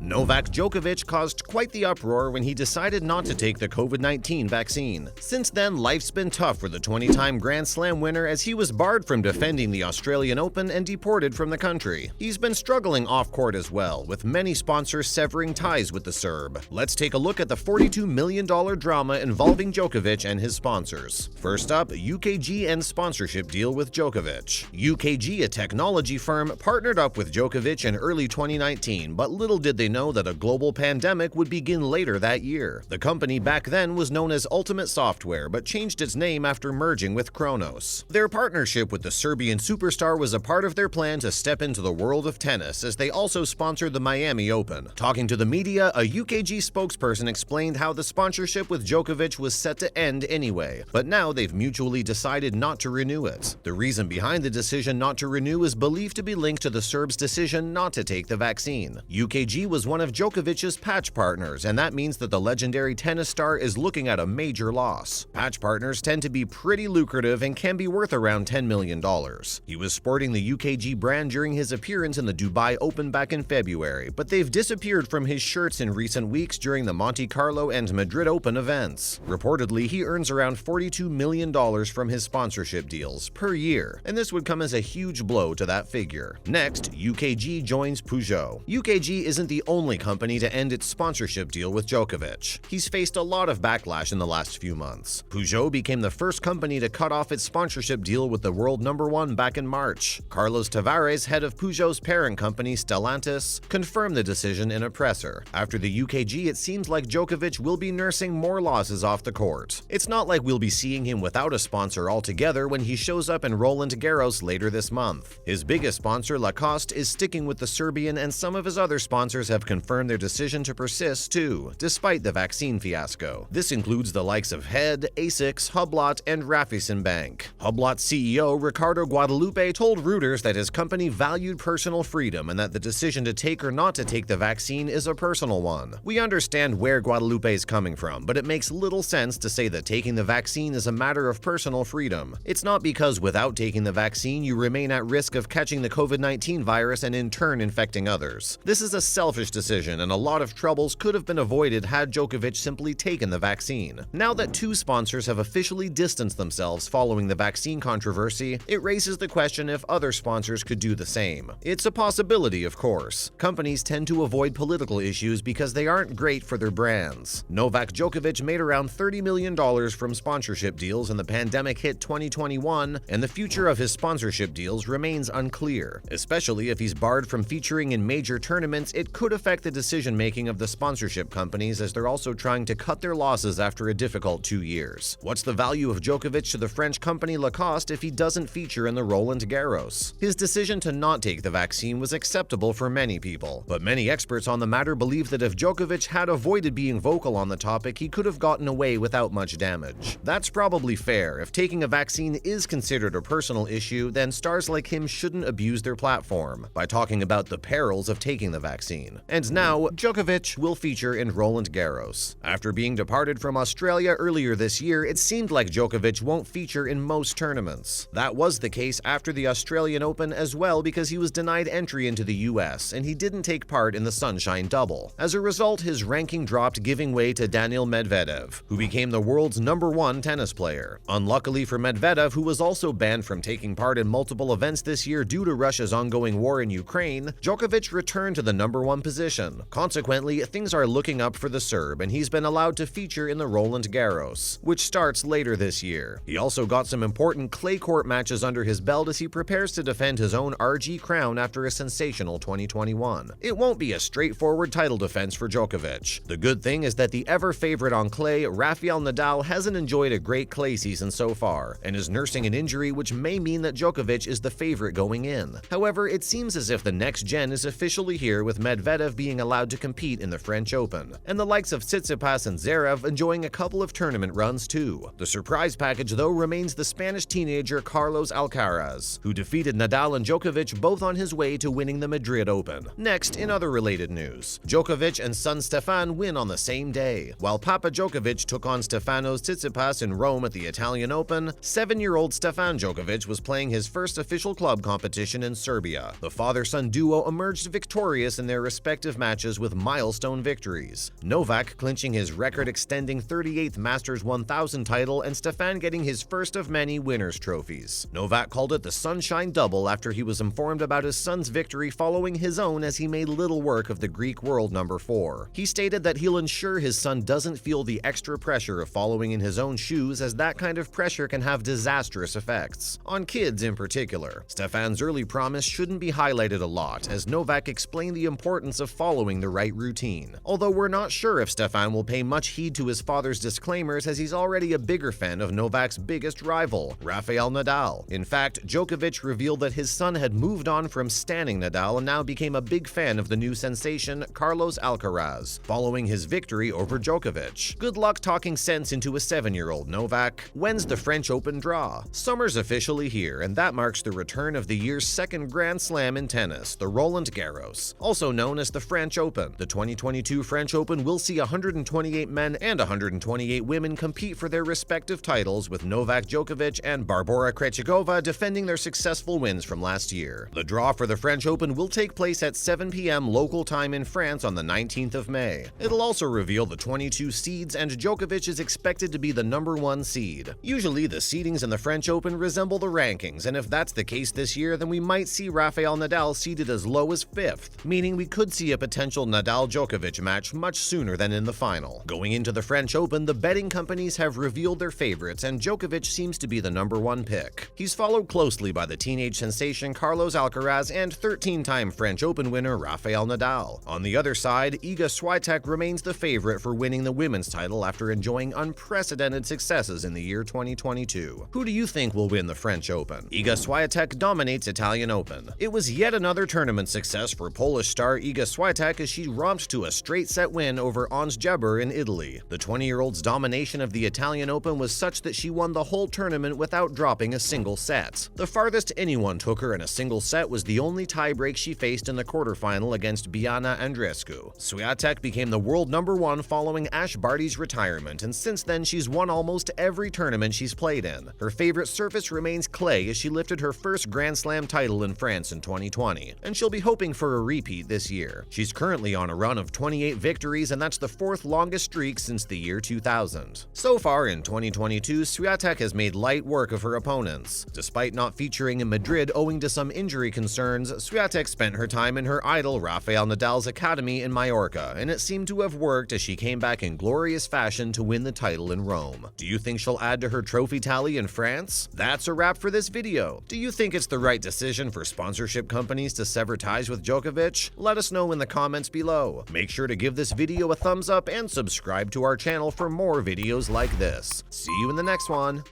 Novak Djokovic caused quite the uproar when he decided not to take the COVID-19 vaccine. Since then, life's been tough for the 20-time Grand Slam winner as he was barred from defending the Australian Open and deported from the country. He's been struggling off-court as well, with many sponsors severing ties with the Serb. Let's take a look at the $42 million drama involving Djokovic and his sponsors. First up, UKG ends sponsorship deal with Djokovic. UKG, a technology firm, partnered up with Djokovic in early 2019, but little did they know that a global pandemic would begin later that year. The company back then was known as Ultimate Software, but changed its name after merging with Kronos. Their partnership with the Serbian superstar was a part of their plan to step into the world of tennis, as they also sponsored the Miami Open. Talking to the media, a UKG spokesperson explained how the sponsorship with Djokovic was set to end anyway, but now they've mutually decided not to renew it. The reason behind the decision not to renew is believed to be linked to the Serbs' decision not to take the vaccine. UKG was one of Djokovic's patch partners, and that means that the legendary tennis star is looking at a major loss. Patch partners tend to be pretty lucrative and can be worth around $10 million. He was sporting the UKG brand during his appearance in the Dubai Open back in February, but they've disappeared from his shirts in recent weeks during the Monte Carlo and Madrid Open events. Reportedly, he earns around $42 million from his sponsorship deals per year, and this would come as a huge blow to that figure. Next, UKG joins Peugeot. UKG isn't the only company to end its sponsorship deal with Djokovic. He's faced a lot of backlash in the last few months. Peugeot became the first company to cut off its sponsorship deal with the world number one back in March. Carlos Tavares, head of Peugeot's parent company Stellantis, confirmed the decision in a presser. After the UKG, it seems like Djokovic will be nursing more losses off the court. It's not like we'll be seeing him without a sponsor altogether when he shows up in Roland Garros later this month. His biggest sponsor, Lacoste, is sticking with the Serbian, and some of his other sponsors have confirmed their decision to persist too, despite the vaccine fiasco. This includes the likes of Head, Asics, Hublot, and Raiffeisen Bank. Hublot's CEO, Ricardo Guadalupe, told Reuters that his company valued personal freedom and that the decision to take or not to take the vaccine is a personal one. We understand where Guadalupe is coming from, but it makes little sense to say that taking the vaccine is a matter of personal freedom. It's not because without taking the vaccine you remain at risk of catching the COVID-19 virus and in turn infecting others. This is a selfish decision, and a lot of troubles could have been avoided had Djokovic simply taken the vaccine. Now that two sponsors have officially distanced themselves following the vaccine controversy, it raises the question if other sponsors could do the same. It's a possibility, of course. Companies tend to avoid political issues because they aren't great for their brands. Novak Djokovic made around $30 million from sponsorship deals and the pandemic hit 2021, and the future of his sponsorship deals remains unclear. Especially if he's barred from featuring in major tournaments, it could affect the decision-making of the sponsorship companies, as they're also trying to cut their losses after a difficult 2 years. What's the value of Djokovic to the French company Lacoste if he doesn't feature in the Roland Garros? His decision to not take the vaccine was acceptable for many people, but many experts on the matter believe that if Djokovic had avoided being vocal on the topic, he could have gotten away without much damage. That's probably fair. If taking a vaccine is considered a personal issue, then stars like him shouldn't abuse their platform by talking about the perils of taking the vaccine. And now, Djokovic will feature in Roland Garros. After being departed from Australia earlier this year, it seemed like Djokovic won't feature in most tournaments. That was the case after the Australian Open as well, because he was denied entry into the US and he didn't take part in the Sunshine Double. As a result, his ranking dropped, giving way to Daniil Medvedev, who became the world's #1 tennis player. Unluckily for Medvedev, who was also banned from taking part in multiple events this year due to Russia's ongoing war in Ukraine, Djokovic returned to the #1 position. Consequently, things are looking up for the Serb, and he's been allowed to feature in the Roland Garros, which starts later this year. He also got some important clay court matches under his belt as he prepares to defend his own RG crown after a sensational 2021. It won't be a straightforward title defense for Djokovic. The good thing is that the ever-favorite on clay, Rafael Nadal, hasn't enjoyed a great clay season so far, and is nursing an injury which may mean that Djokovic is the favorite going in. However, it seems as if the next gen is officially here, with Medvedev being allowed to compete in the French Open, and the likes of Tsitsipas and Zverev enjoying a couple of tournament runs too. The surprise package, though, remains the Spanish teenager Carlos Alcaraz, who defeated Nadal and Djokovic both on his way to winning the Madrid Open. Next, in other related news, Djokovic and son Stefan win on the same day. While Papa Djokovic took on Stefanos Tsitsipas in Rome at the Italian Open, 7-year-old Stefan Djokovic was playing his first official club competition in Serbia. The father-son duo emerged victorious in their respective respective matches with milestone victories. Novak clinching his record-extending 38th Masters 1000 title and Stefan getting his first of many winners' trophies. Novak called it the Sunshine Double after he was informed about his son's victory following his own, as he made little work of the Greek world number 4. He stated that he'll ensure his son doesn't feel the extra pressure of following in his own shoes, as that kind of pressure can have disastrous effects, on kids in particular. Stefan's early promise shouldn't be highlighted a lot, as Novak explained the importance of following the right routine. Although we're not sure if Stefan will pay much heed to his father's disclaimers, as he's already a bigger fan of Novak's biggest rival, Rafael Nadal. In fact, Djokovic revealed that his son had moved on from stanning Nadal and now became a big fan of the new sensation, Carlos Alcaraz, following his victory over Djokovic. Good luck talking sense into a 7-year-old, Novak. When's the French Open draw? Summer's officially here, and that marks the return of the year's second Grand Slam in tennis, the Roland Garros, also known as the French Open. The 2022 French Open will see 128 men and 128 women compete for their respective titles, with Novak Djokovic and Barbora Krejcikova defending their successful wins from last year. The draw for the French Open will take place at 7 p.m. local time in France on the 19th of May. It'll also reveal the 22 seeds, and Djokovic is expected to be the number 1 seed. Usually the seedings in the French Open resemble the rankings, and if that's the case this year, then we might see Rafael Nadal seeded as low as 5th, meaning we could see a potential Nadal-Djokovic match much sooner than in the final. Going into the French Open, the betting companies have revealed their favorites, and Djokovic seems to be the number 1 pick. He's followed closely by the teenage sensation Carlos Alcaraz and 13-time French Open winner Rafael Nadal. On the other side, Iga Swiatek remains the favorite for winning the women's title after enjoying unprecedented successes in the year 2022. Who do you think will win the French Open? Iga Swiatek dominates Italian Open. It was yet another tournament success for Polish star Iga Swiatek as she romped to a straight-set win over Ons Jabeur in Italy. The 20-year-old's domination of the Italian Open was such that she won the whole tournament without dropping a single set. The farthest anyone took her in a single set was the only tiebreak she faced in the quarterfinal against Biana Andreescu. Swiatek became the world number 1 following Ash Barty's retirement, and since then she's won almost every tournament she's played in. Her favorite surface remains clay, as she lifted her first Grand Slam title in France in 2020, and she'll be hoping for a repeat this year. She's currently on a run of 28 victories, and that's the 4th longest streak since the year 2000. So far in 2022, Swiatek has made light work of her opponents. Despite not featuring in Madrid owing to some injury concerns, Swiatek spent her time in her idol Rafael Nadal's academy in Mallorca, and it seemed to have worked as she came back in glorious fashion to win the title in Rome. Do you think she'll add to her trophy tally in France? That's a wrap for this video. Do you think it's the right decision for sponsorship companies to sever ties with Djokovic? Let us know in the comments below. Make sure to give this video a thumbs up and subscribe to our channel for more videos like this. See you in the next one.